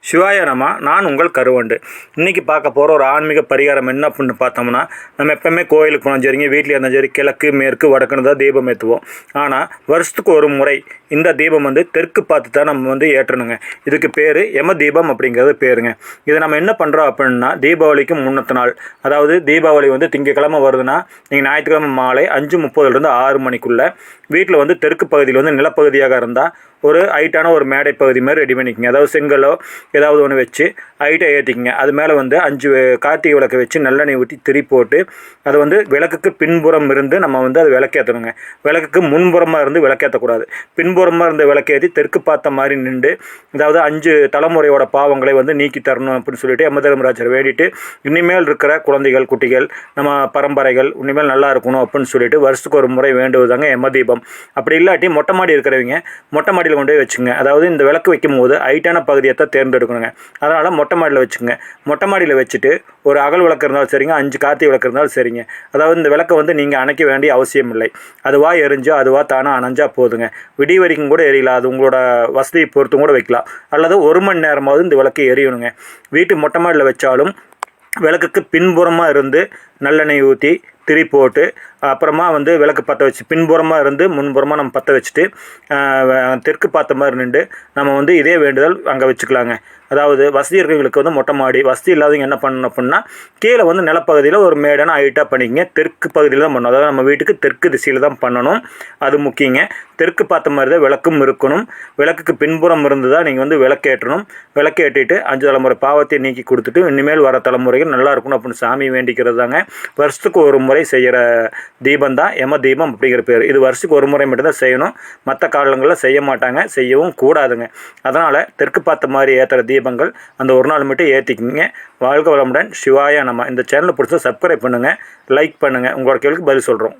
சிவாய நம. நான் உங்கள் கருவண்டு. இன்றைக்கி பார்க்க போகிற ஒரு ஆன்மீக பரிகாரம் என்ன அப்படின்னு பார்த்தோம்னா, நம்ம எப்போவுமே கோயிலுக்கு போனோம் சரிங்க, வீட்டில் இருந்தாலும் சரி, கிழக்கு மேற்கு வடக்குன்னு தான் தீபம் ஏற்றுவோம். ஆனால் வருஷத்துக்கு ஒரு முறை இந்த தீபம் தெற்கு பார்த்து தான் நம்ம ஏற்றணுங்க. இதுக்கு பேர் யம தீபம் அப்படிங்கிறது பேருங்க. இதை நம்ம என்ன பண்ணுறோம் அப்படின்னா, தீபாவளிக்கு முன்னத்த நாள், அதாவது தீபாவளி திங்கக்கிழமை வருதுன்னா, நீங்கள் ஞாயிற்றுக்கிழமை மாலை 5:30 6 மணிக்குள்ளே வீட்டில் தெற்கு பகுதியில் நிலப்பகுதியாக இருந்தால் ஒரு ஹைட்டான ஒரு மேடை பகுதி மாதிரி ரெடி பண்ணிக்கோங்க. அதாவது செங்கலோ ஏதாவது ஒன்று வச்சு ஹைட்டை ஏற்றிக்கிங்க. அது மேலே 5 கார்த்திகை விளக்கை வச்சு நல்லெண்ணெய் ஊற்றி திரி போட்டு அது விளக்குக்கு பின்புறம் இருந்து நம்ம அது விளக்கேற்றணுங்க. விளக்குக்கு முன்புறமாக இருந்து விளக்கேற்றக்கூடாது. பின்புறமாக இருந்து விளக்கேற்றி தெற்கு பார்த்த மாதிரி நின்று, அதாவது 5 தலைமுறையோட பாவங்களை நீக்கி தரணும் அப்படின்னு சொல்லிட்டு யம தர்மராஜர் வேண்டிட்டு, இனிமேல் இருக்கிற குழந்தைகள் குட்டிகள் நம்ம பரம்பரைகள் இனிமேல் நல்லா இருக்கணும் அப்படின்னு சொல்லிட்டு வருஷத்துக்கு ஒரு முறை வேண்டுவதாங்க யம தீபம். அப்படி இல்லாட்டி மொட்டை மாடி இருக்கிறவங்க மொட்டை மாடியில் கொண்டு போய் வச்சுங்க. அதாவது இந்த விளக்கு வைக்கும் போது ஹைட்டான பகுதியை தான் தேர்ந்தெடுக்கணுங்க. அதனால் மொட்டை மாடியில் வச்சுங்க. மொட்டை மாடியில் வச்சுட்டு ஒரு அகல் விளக்கு இருந்தாலும் சரிங்க, 5 கார்த்திகை விளக்கு இருந்தாலும் சரிங்க. அதாவது இந்த விளக்கை நீங்கள் அணைக்க வேண்டிய அவசியம் இல்லை. அதுவாக எரிஞ்சோ அதுவாக தானாக அணைஞ்சா போதுங்க. விடிய வரைக்கும் கூட எரியலாம். அது உங்களோட வசதியை பொறுத்தும் கூட வைக்கலாம். அல்லது 1 மணி நேரமாவது இந்த விளக்கு எரியணுங்க. வீட்டு மொட்டை மாடியில் வச்சாலும் விளக்குக்கு பின்புறமாக இருந்து நல்லெண்ணெய் ஊற்றி திரி போட்டு அப்புறமா விளக்கு பற்ற வச்சு பின்புறமாக இருந்து முன்புறமாக நம்ம பற்ற வச்சுட்டு தெற்கு பார்த்த மாதிரி நின்று நம்ம இதே வேண்டுதல் அங்கே வச்சுக்கலாங்க. அதாவது வசதி இருக்கிறவங்களுக்கு மொட்டை மாடி, வசதி இல்லாதவங்க என்ன பண்ணணும் அப்படின்னா, கீழே நிலப்பகுதியில் ஒரு மேடான ஹைட்டாக பண்ணிக்கங்க. தெற்கு பகுதியில் தான் பண்ணணும். அதாவது நம்ம வீட்டுக்கு தெற்கு திசையில் தான் பண்ணணும். அது முக்கியங்க. தெற்கு பார்த்த மாதிரி தான் விளக்கும் இருக்கணும். விளக்குக்கு பின்புறம் இருந்து தான் நீங்கள் விளக்கேற்றணும். விளக்கேற்றிட்டு 5 தலைமுறை பாவத்தை நீக்கி கொடுத்துட்டு இனிமேல் வர தலைமுறைகள் நல்லா இருக்கணும் அப்படின்னு சாமி வேண்டிக்கிறது தாங்க. வருஷத்துக்கு ஒரு முறை செய்கிற தீபம் தான் யம தீபம் அப்படிங்கிற பேர். இது வருஷத்துக்கு ஒரு முறை மட்டும்தான் செய்யணும். மற்ற காலங்களில் செய்ய மாட்டாங்க, செய்யவும் கூடாதுங்க. அதனால் தெற்கு பார்த்த மாதிரி ஏற்றுற தீபங்கள் அந்த ஒரு நாள் மட்டும் ஏற்றிக்கிங்க. வாழ்க வளமுடன். சிவாய நம. இந்த சேனலை பிடிச்சா சப்ஸ்கிரைப் பண்ணுங்கள், லைக் பண்ணுங்கள். உங்களோட கேள்விக்கு பதில் சொல்கிறோம்.